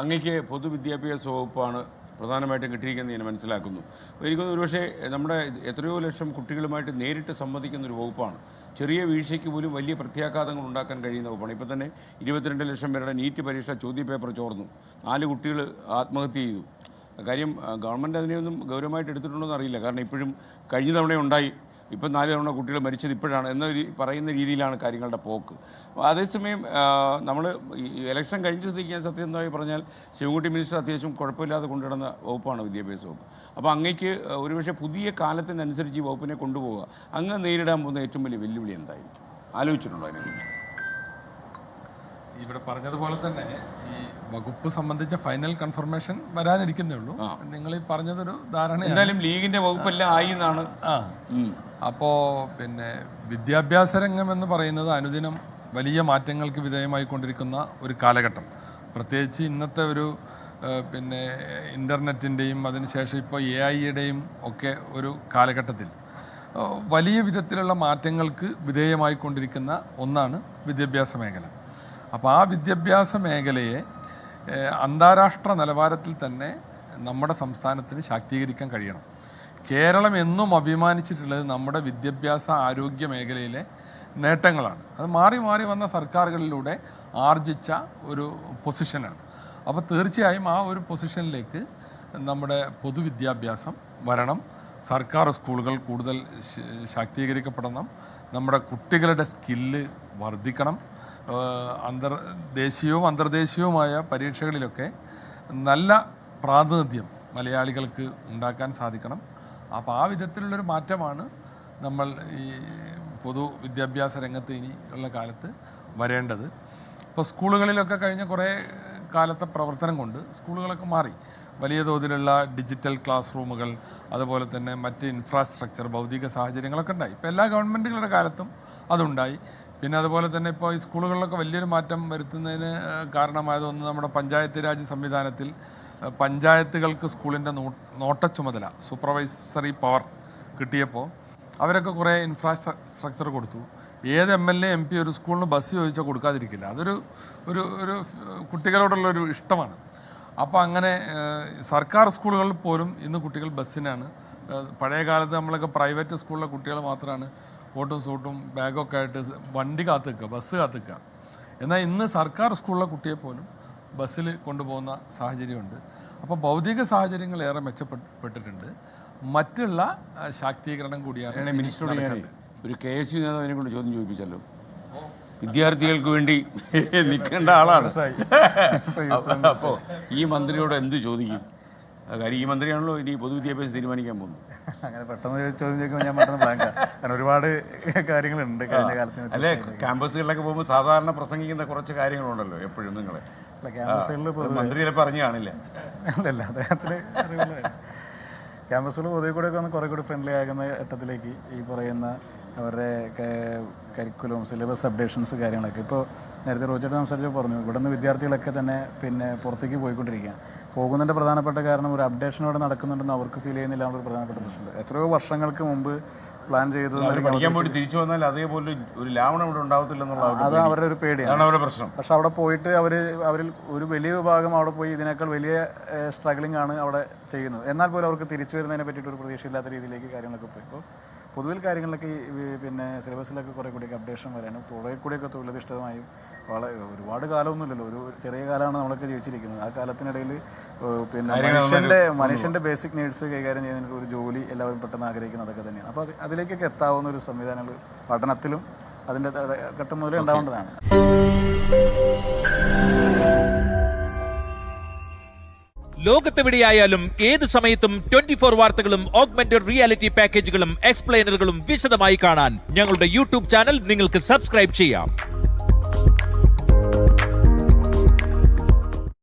അങ്ങേക്ക് പൊതുവിദ്യാഭ്യാസ വകുപ്പാണ് പ്രധാനമായിട്ടും കിട്ടിയിരിക്കുന്നത് ഞാൻ മനസ്സിലാക്കുന്നു. എനിക്കൊന്ന് ഒരുപക്ഷെ നമ്മുടെ എത്രയോ ലക്ഷം കുട്ടികളുമായിട്ട് നേരിട്ട് സംവദിക്കുന്ന ഒരു വകുപ്പാണ്. ചെറിയ വീഴ്ചയ്ക്ക് പോലും വലിയ പ്രത്യാഘാതങ്ങൾ ഉണ്ടാക്കാൻ കഴിയുന്ന വകുപ്പാണ്. ഇപ്പം തന്നെ 22 ലക്ഷം പേരുടെ നീറ്റ് പരീക്ഷ ചോദ്യപേപ്പർ ചോർന്നു, 4 കുട്ടികൾ ആത്മഹത്യ ചെയ്തു. കാര്യം ഗവൺമെൻറ് അതിനെയൊന്നും ഗൗരവമായിട്ട് എടുത്തിട്ടുണ്ടോ എന്ന് അറിയില്ല. കാരണം ഇപ്പോഴും കഴിഞ്ഞ തവണ ഉണ്ടായി, ഇപ്പം 4 തവണ കുട്ടികൾ മരിച്ചത് ഇപ്പോഴാണ് എന്ന പറയുന്ന രീതിയിലാണ് കാര്യങ്ങളുടെ പോക്ക്. അതേസമയം നമ്മൾ ഇലക്ഷൻ കഴിഞ്ഞ സ്ഥിതിക്ക് സത്യസന്ധമായി പറഞ്ഞാൽ ശിവൻകുട്ടി മിനിസ്റ്റർ അത്യാവശ്യം കുഴപ്പമില്ലാതെ കൊണ്ടുവരുന്ന വകുപ്പാണ് വിദ്യാഭ്യാസ വകുപ്പ്. അപ്പോൾ അങ്ങേക്ക് ഒരുപക്ഷെ പുതിയ കാലത്തിനനുസരിച്ച് ഈ വകുപ്പിനെ കൊണ്ടുപോവുക, അങ്ങ് നേരിടാൻ പോകുന്ന ഏറ്റവും വലിയ വെല്ലുവിളി എന്തായിരിക്കും? ആലോചിച്ചിട്ടുണ്ടോ അതിനെക്കുറിച്ച്? ഇവിടെ പറഞ്ഞതുപോലെ തന്നെ ഈ വകുപ്പ് സംബന്ധിച്ച ഫൈനൽ കൺഫർമേഷൻ വരാനിരിക്കുന്നേ ഉള്ളൂ. നിങ്ങൾ ഈ പറഞ്ഞതൊരു ധാരണ, എന്തായാലും ലീഗിന്റെ വകുപ്പെല്ലാം ആയി എന്നാണ്. അപ്പോൾ പിന്നെ വിദ്യാഭ്യാസ രംഗം എന്ന് പറയുന്നത് അനുദിനം വലിയ മാറ്റങ്ങൾക്ക് വിധേയമായിക്കൊണ്ടിരിക്കുന്ന ഒരു കാലഘട്ടം. പ്രത്യേകിച്ച് ഇന്നത്തെ ഒരു പിന്നെ ഇൻ്റർനെറ്റിൻ്റെയും അതിനുശേഷം ഇപ്പോൾ AI-യുടെയും ഒക്കെ ഒരു കാലഘട്ടത്തിൽ വലിയ വിധത്തിലുള്ള മാറ്റങ്ങൾക്ക് വിധേയമായിക്കൊണ്ടിരിക്കുന്ന ഒന്നാണ് വിദ്യാഭ്യാസ മേഖല. അപ്പോൾ ആ വിദ്യാഭ്യാസ മേഖലയെ അന്താരാഷ്ട്ര നിലവാരത്തിൽ തന്നെ നമ്മുടെ സംസ്ഥാനത്തിന് ശാക്തീകരിക്കാൻ കഴിയണം. കേരളം എന്നും അഭിമാനിച്ചിട്ടുള്ളത് നമ്മുടെ വിദ്യാഭ്യാസ ആരോഗ്യ മേഖലയിലെ നേട്ടങ്ങളാണ്. അത് മാറി മാറി വന്ന സർക്കാരുകളിലൂടെ ആർജിച്ച ഒരു പൊസിഷനാണ്. അപ്പോൾ തീർച്ചയായും ആ ഒരു പൊസിഷനിലേക്ക് നമ്മുടെ പൊതുവിദ്യാഭ്യാസം വരണം. സർക്കാർ സ്കൂളുകൾ കൂടുതൽ ശാക്തീകരിക്കപ്പെടണം. നമ്മുടെ കുട്ടികളുടെ സ്കില്ല് വർദ്ധിക്കണം. ദേശീയവും അന്തർദേശീയവുമായ പരീക്ഷകളിലൊക്കെ നല്ല പ്രാതിനിധ്യം മലയാളികൾക്ക് ഉണ്ടാക്കാൻ സാധിക്കണം. അപ്പോൾ ആ വിധത്തിലുള്ളൊരു മാറ്റമാണ് നമ്മൾ ഈ പൊതുവിദ്യാഭ്യാസ രംഗത്ത് ഇനി ഉള്ള കാലത്ത് വരേണ്ടത്. ഇപ്പോൾ സ്കൂളുകളിലൊക്കെ കഴിഞ്ഞ കുറേ കാലത്തെ പ്രവർത്തനം കൊണ്ട് സ്കൂളുകളൊക്കെ മാറി. വലിയ തോതിലുള്ള ഡിജിറ്റൽ ക്ലാസ് റൂമുകൾ, അതുപോലെ തന്നെ മറ്റ് ഇൻഫ്രാസ്ട്രക്ചർ, ഭൗതിക സാഹചര്യങ്ങളൊക്കെ ഉണ്ടായി. ഇപ്പോൾ എല്ലാ ഗവൺമെൻറ്റുകളുടെ കാലത്തും അതുണ്ടായി. പിന്നെ അതുപോലെ തന്നെ ഇപ്പോൾ ഈ സ്കൂളുകളിലൊക്കെ വലിയൊരു മാറ്റം വരുത്തുന്നതിന് കാരണമായതൊന്ന് നമ്മുടെ പഞ്ചായത്ത് രാജ് സംവിധാനത്തിൽ പഞ്ചായത്തുകൾക്ക് സ്കൂളിൻ്റെ നോട്ട ചുമതല, സൂപ്പർവൈസറി പവർ കിട്ടിയപ്പോൾ അവരൊക്കെ കുറേ ഇൻഫ്രാസ്ട്രക്ചർ കൊടുത്തു. ഏത് MLA MP ഒരു സ്കൂളിന് ബസ് ചോദിച്ചാൽ കൊടുക്കാതിരിക്കില്ല. അതൊരു ഒരു ഒരു കുട്ടികളോടുള്ളൊരു ഇഷ്ടമാണ്. അപ്പോൾ അങ്ങനെ സർക്കാർ സ്കൂളുകളിൽ പോലും ഇന്ന് കുട്ടികൾ ബസ്സിനാണ്. പഴയ കാലത്ത് നമ്മളൊക്കെ പ്രൈവറ്റ് സ്കൂളിലെ കുട്ടികൾ മാത്രമാണ് കോട്ടും സൂട്ടും ബാഗൊക്കെ ആയിട്ട് വണ്ടി കാത്തുക്കുക, ബസ് കാത്തുക്കുക. എന്നാൽ ഇന്ന് സർക്കാർ സ്കൂളിലെ കുട്ടിയെ പോലും ബസ്സിൽ കൊണ്ടുപോകുന്ന സാഹചര്യമുണ്ട്. അപ്പോൾ ഭൗതിക സാഹചര്യങ്ങൾ ഏറെ മെച്ചപ്പെട്ടിട്ടുണ്ട്. മറ്റുള്ള ശാക്തീകരണം കൂടിയാണ്. മിനിസ്റ്ററോട് ഞാൻ ഒരു KSU നേതാവിനെ കൊണ്ട് ചോദ്യം ചോദിപ്പിച്ചല്ലോ. വിദ്യാർത്ഥികൾക്ക് വേണ്ടി നിൽക്കേണ്ട ആളാണ്. അപ്പോൾ ഈ മന്ത്രിയോട് എന്ത് ചോദിക്കും? കാര്യം ഈ മന്ത്രിയാണല്ലോ ഇനി പൊതുവിദ്യാഭ്യാസം തീരുമാനിക്കാൻ പോകുന്നത്. അങ്ങനെ പെട്ടെന്ന് ചോദ്യം ചോദിക്കുമ്പോൾ ഞാൻ പെട്ടെന്ന് ബ്ലാങ്കാ. കാരണം ഒരുപാട് കാര്യങ്ങളുണ്ട് കഴിഞ്ഞ കാലത്ത്. അല്ലെ, ക്യാമ്പസുകളിലൊക്കെ പോകുമ്പോൾ സാധാരണ പ്രസംഗിക്കുന്ന കുറച്ച് കാര്യങ്ങളുണ്ടല്ലോ എപ്പോഴും നിങ്ങളെ ക്യാമ്പസുകളിൽ മന്ത്രി ചിലപ്പോൾ അറിഞ്ഞു കാണില്ല. അല്ലല്ല, അദ്ദേഹത്തിന് ക്യാമ്പസുകൾ പൊതുവെ കൂടെ ഒക്കെ ഒന്ന് കുറേ കൂടി ഫ്രണ്ട്ലി ആകുന്ന ഘട്ടത്തിലേക്ക് ഈ പറയുന്ന അവരുടെ കരിക്കുലം, സിലബസ് അപ്ഡേഷൻസ് കാര്യങ്ങളൊക്കെ ഇപ്പോൾ നേരത്തെ റോജേട്ടൻ സംസാരിച്ചപ്പോൾ പറഞ്ഞു, ഇവിടെ നിന്ന് വിദ്യാർത്ഥികളൊക്കെ തന്നെ പിന്നെ പുറത്തേക്ക് പോയിക്കൊണ്ടിരിക്കുകയാണ്. പോകുന്നതിൻ്റെ പ്രധാനപ്പെട്ട കാരണം ഒരു അപ്ഡേഷൻ ഇവിടെ നടക്കുന്നുണ്ടെന്ന് അവർക്ക് ഫീൽ ചെയ്യുന്നില്ല എന്നൊരു പ്രധാനപ്പെട്ട പ്രശ്നമുണ്ട്. എത്രയോ വർഷങ്ങൾക്ക് മുമ്പ് പ്ലാൻ ചെയ്തത് പഠിക്കാൻ വേണ്ടി തിരിച്ചു വന്നാൽ അതേപോലെ ഒരു ലാവണം ഇവിടെ ഉണ്ടാവത്തില്ലെന്നുള്ള അത് അവരുടെ ഒരു പേടിയാണ്, അവരുടെ പ്രശ്നം. പക്ഷെ അവിടെ പോയിട്ട് അവരിൽ ഒരു വലിയ വിഭാഗം അവിടെ പോയി ഇതിനേക്കാൾ വലിയ സ്ട്രഗ്ലിംഗ് ആണ് അവിടെ ചെയ്യുന്നത്. എന്നാൽ പോലും അവർക്ക് തിരിച്ചു വരുന്നതിനെ പറ്റിയിട്ട് ഒരു പ്രതീക്ഷയില്ലാത്ത രീതിയിലേക്ക് കാര്യങ്ങളൊക്കെ പോയി. ഇപ്പോൾ പൊതുവിൽ കാര്യങ്ങളിലൊക്കെ പിന്നെ സിലബസിലൊക്കെ കുറേ കൂടിയൊക്കെ അപ്ഡേഷൻ വരാനും കുറേ കൂടിയൊക്കെ തൊഴിലധിഷ്ഠിതമായും ഒരുപാട് കാലമൊന്നുമില്ലല്ലോ, ഒരു ചെറിയ കാലമാണ് നമ്മളൊക്കെ ജീവിച്ചിരിക്കുന്നത്. ആ കാലത്തിനിടയിൽ പിന്നെ മനുഷ്യൻ്റെ ബേസിക് നീഡ്സ് കൈകാര്യം ചെയ്യുന്നതിന് ഒരു ജോലി എല്ലാവരും പെട്ടെന്ന് ആഗ്രഹിക്കുന്നതൊക്കെ തന്നെയാണ്. അപ്പോൾ അതിലേക്കൊക്കെ എത്താവുന്ന ഒരു സംവിധാനങ്ങൾ പഠനത്തിലും അതിൻ്റെ ഘട്ടം മുതലേ ഉണ്ടാവേണ്ടതാണ്. ലോകത്തെവിടെയായാലും ഏത് സമയത്തും 24 വാർത്തകളും ഓഗ്മെന്റഡ് റിയാലിറ്റി പാക്കേജുകളും എക്സ്പ്ലെയിനറുകളും വിശദമായി കാണാൻ ഞങ്ങളുടെ YouTube ചാനൽ നിങ്ങൾക്ക് സബ്സ്ക്രൈബ് ചെയ്യാം.